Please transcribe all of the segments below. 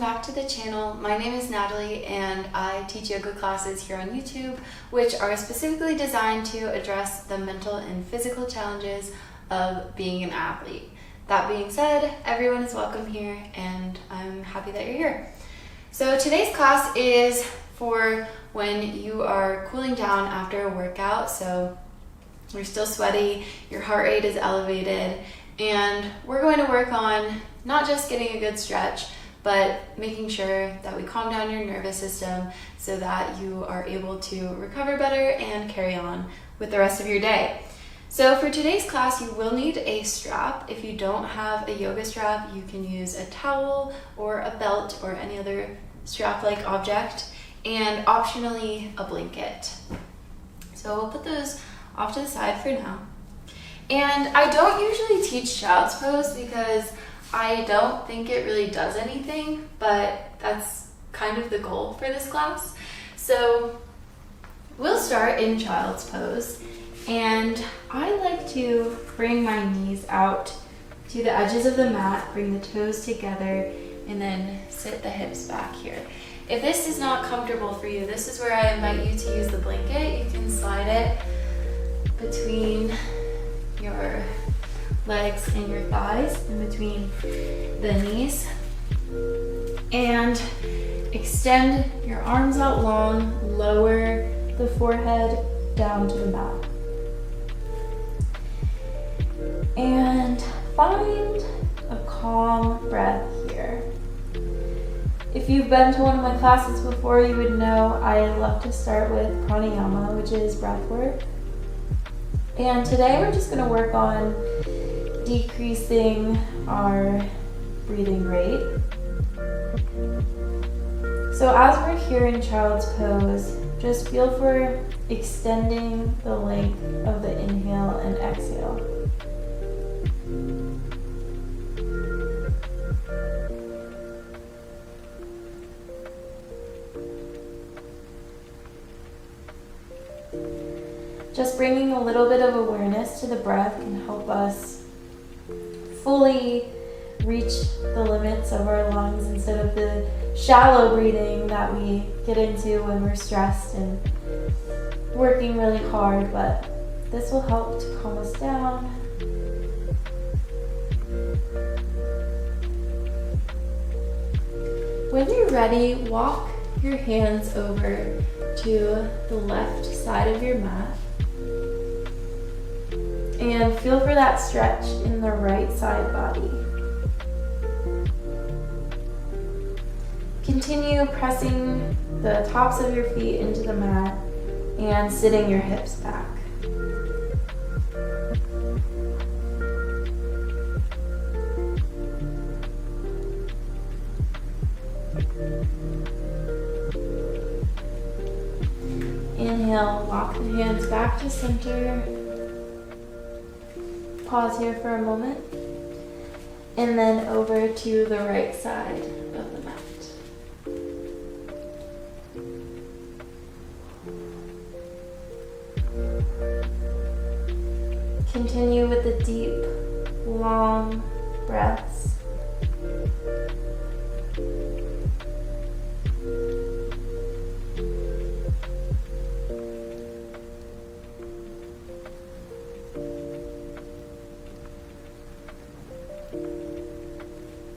back to the channel. My name is Natalie and I teach yoga classes here on YouTube, which are specifically designed to address the mental and physical challenges of being an athlete. That being said, everyone is welcome here and I'm happy that you're here. So today's class is for when you are cooling down after a workout. So you're still sweaty, your heart rate is elevated, and we're going to work on not just getting a good stretch, but making sure that we calm down your nervous system so that you are able to recover better and carry on with the rest of your day. So for today's class, you will need a strap. If you don't have a yoga strap, you can use a towel or a belt or any other strap-like object, and optionally a blanket. So we'll put those off to the side for now. And I don't usually teach child's pose because I don't think it really does anything, but that's kind of the goal for this class. So we'll start in child's pose, and I like to bring my knees out to the edges of the mat, bring the toes together, and then sit the hips back here. If this is not comfortable for you, this is where I invite you to use the blanket. You can slide it between your legs and your thighs, in between the knees, and extend your arms out long, lower the forehead down to the mat, and find a calm breath here. If you've been to one of my classes before, you would know I love to start with pranayama, which is breath work. And today we're just going to work on decreasing our breathing rate. So as we're here in child's pose, just feel for extending the length of the inhale and exhale. Just bringing a little bit of awareness to the breath can help us fully reach the limits of our lungs instead of the shallow breathing that we get into when we're stressed and working really hard, but this will help to calm us down. When you're ready, walk your hands over to the left side of your mat and feel for that stretch in the right side body. Continue pressing the tops of your feet into the mat and sitting your hips back. Inhale, walk the hands back to center. Pause here for a moment, and then over to the right side of the mat. Continue with the deep, long breaths.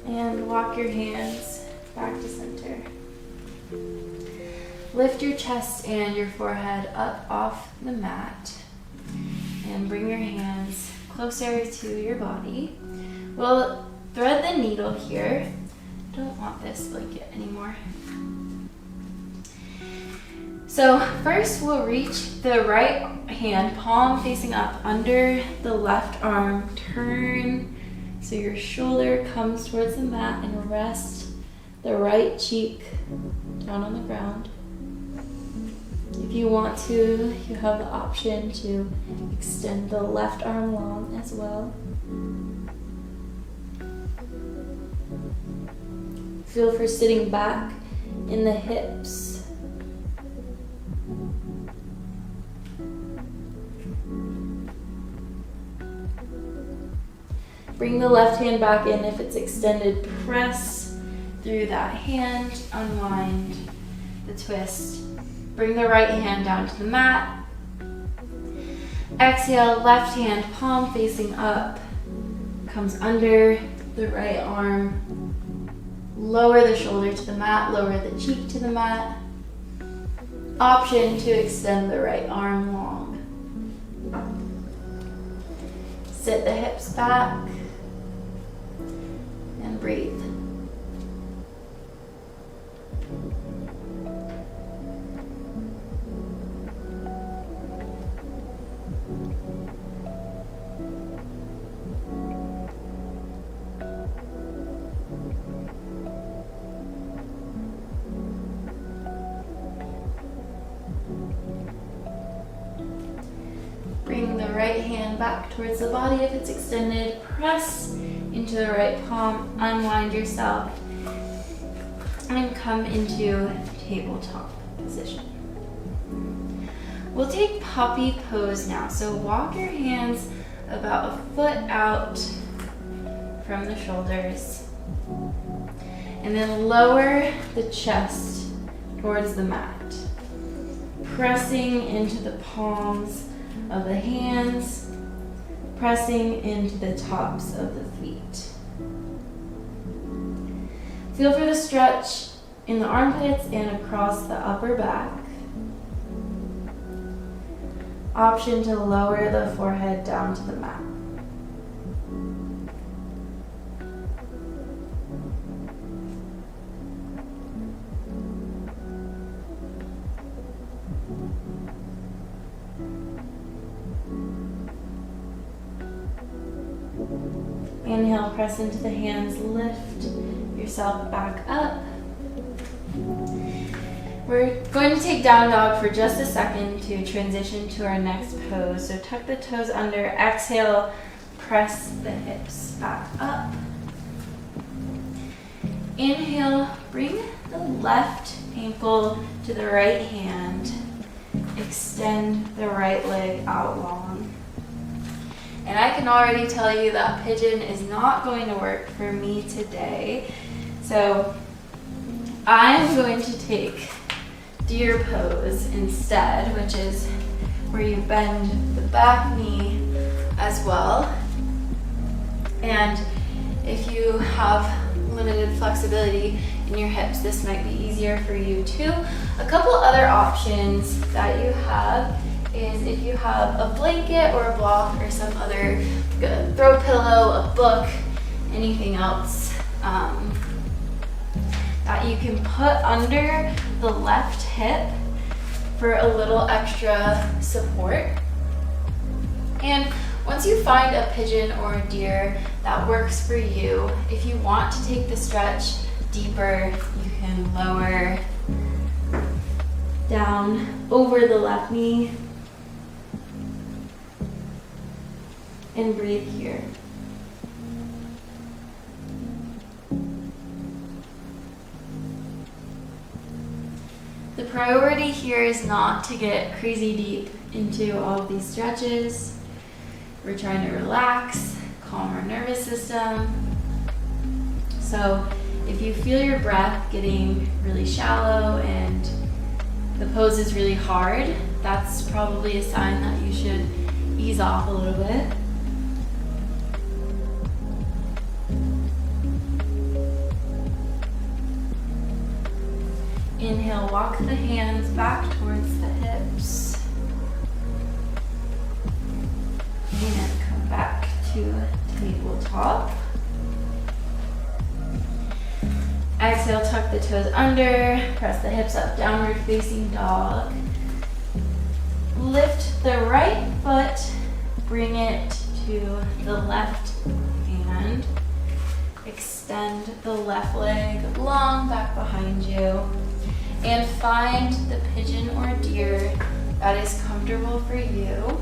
And walk your hands back to center. Lift your chest and your forehead up off the mat and bring your hands closer to your body. We'll thread the needle here. Don't want this blanket anymore. So first we'll reach the right hand, palm facing up, under the left arm. Turn so your shoulder comes towards the mat and rest the right cheek down on the ground. If you want to, you have the option to extend the left arm long as well. Feel for sitting back in the hips. Bring the left hand back in if it's extended. Press through that hand, unwind the twist. Bring the right hand down to the mat. Exhale, left hand, palm facing up, comes under the right arm. Lower the shoulder to the mat, lower the cheek to the mat. Option to extend the right arm long. Sit the hips back and breathe. Bring the right hand back towards the body if it's extended. Press into the right palm, unwind yourself, and come into tabletop position. We'll take puppy pose now. So walk your hands about a foot out from the shoulders, and then lower the chest towards the mat, pressing into the palms of the hands, pressing into the tops of the feet. Feel for the stretch in the armpits and across the upper back. Option to lower the forehead down to the mat. Inhale, press into the hands, lift yourself back up. We're going to take down dog for just a second to transition to our next pose. So tuck the toes under, exhale, press the hips back up. Inhale, bring the left ankle to the right hand, extend the right leg out long. And I can already tell you that pigeon is not going to work for me today. So I'm going to take deer pose instead, which is where you bend the back knee as well. And if you have limited flexibility in your hips, this might be easier for you too. A couple other options that you have is if you have a blanket or a block or some other throw pillow, a book, anything else that you can put under the left hip for a little extra support. And once you find a pigeon or a deer that works for you, if you want to take the stretch deeper, you can lower down over the left knee and breathe here. The priority here is not to get crazy deep into all of these stretches. We're trying to relax, calm our nervous system. So if you feel your breath getting really shallow and the pose is really hard, that's probably a sign that you should ease off a little bit. Inhale, walk the hands back towards the hips. And come back to tabletop. Exhale, tuck the toes under, press the hips up, downward facing dog. Lift the right foot, bring it to the left hand. Extend the left leg long back behind you. And find the pigeon or deer that is comfortable for you.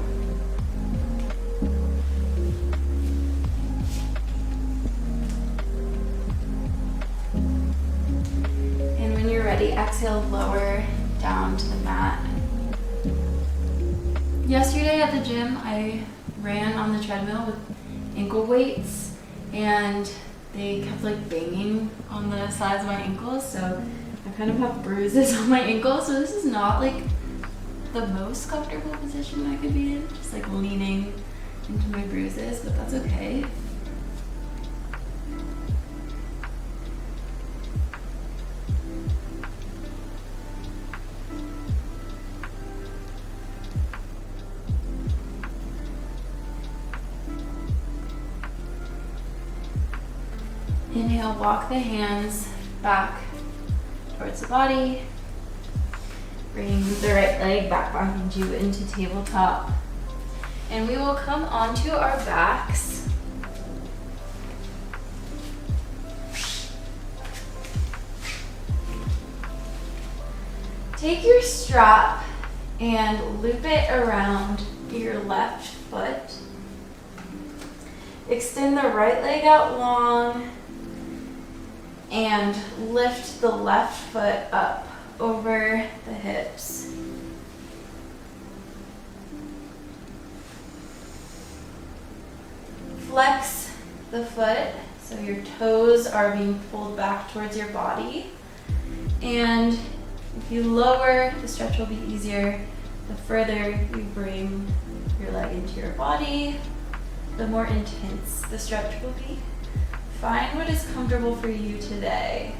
And when you're ready, exhale, lower down to the mat. Yesterday at the gym, I ran on the treadmill with ankle weights, and they kept like banging on the sides of my ankles, so I kind of have bruises on my ankles. So this is not like the most comfortable position I could be in, just like leaning into my bruises, but that's okay. Inhale, walk the hands back towards the body. Bring the right leg back behind you into tabletop. And we will come onto our backs. Take your strap and loop it around your left foot. Extend the right leg out long and lift the left foot up over the hips. Flex the foot so your toes are being pulled back towards your body. And if you lower, the stretch will be easier. The further you bring your leg into your body, the more intense the stretch will be. Find what is comfortable for you today.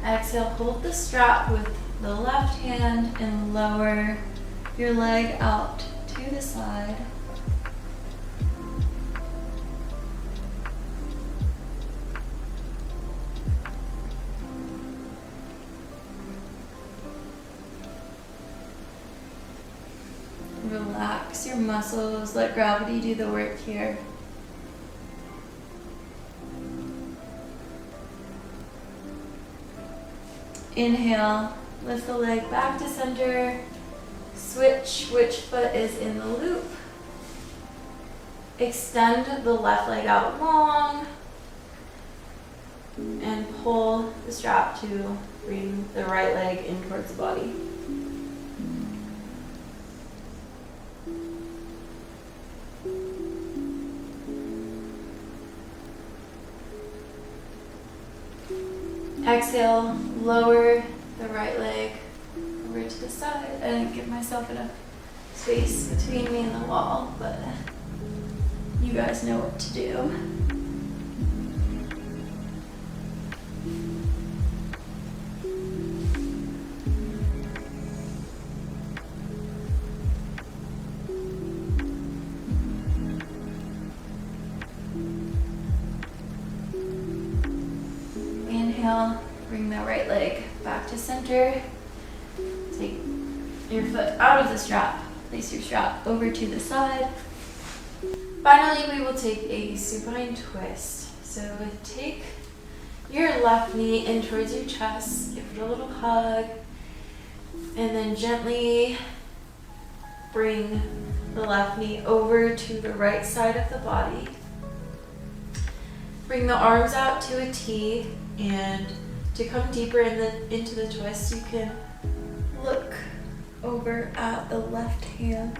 Exhale, hold the strap with the left hand and lower your leg out to the side. Relax your muscles, let gravity do the work here. Inhale, lift the leg back to center. Switch which foot is in the loop. Extend the left leg out long and pull the strap to bring the right leg in towards the body. Exhale, lower the right leg over to the side. I didn't give myself enough space between me and the wall, but you guys know what to do. Inhale, bring the right leg back to center. Take your foot out of the strap. Place your strap over to the side. Finally, we will take a supine twist. So take your left knee in towards your chest, give it a little hug, and then gently bring the left knee over to the right side of the body. Bring the arms out to a T, and to come deeper into the twist, you can look over at the left hand.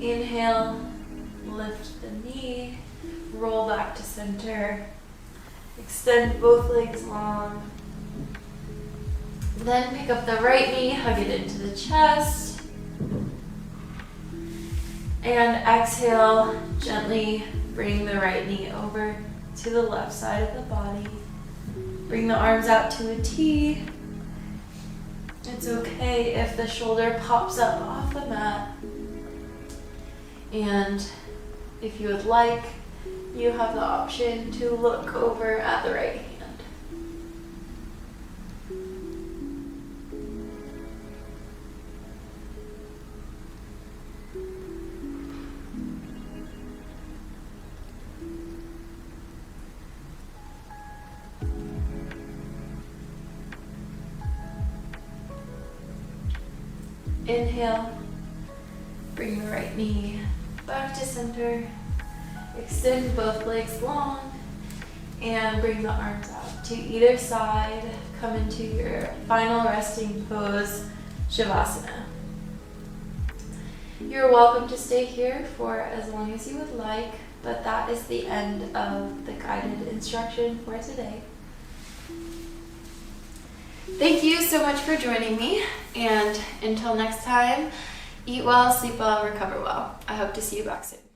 Inhale, lift the knee, roll back to center, extend both legs long. Then pick up the right knee, hug it into the chest, and exhale, gently bring the right knee over to the left side of the body. Bring the arms out to a T. It's okay if the shoulder pops up off the mat. And if you would like, you have the option to look over at the right hand. Inhale, bring the right knee back to center. Extend both legs long and bring the arms out to either side. Come into your final resting pose, Shavasana. You're welcome to stay here for as long as you would like, but that is the end of the guided instruction for today. Thank you so much for joining me, and until next time, eat well, sleep well, recover well. I hope to see you back soon.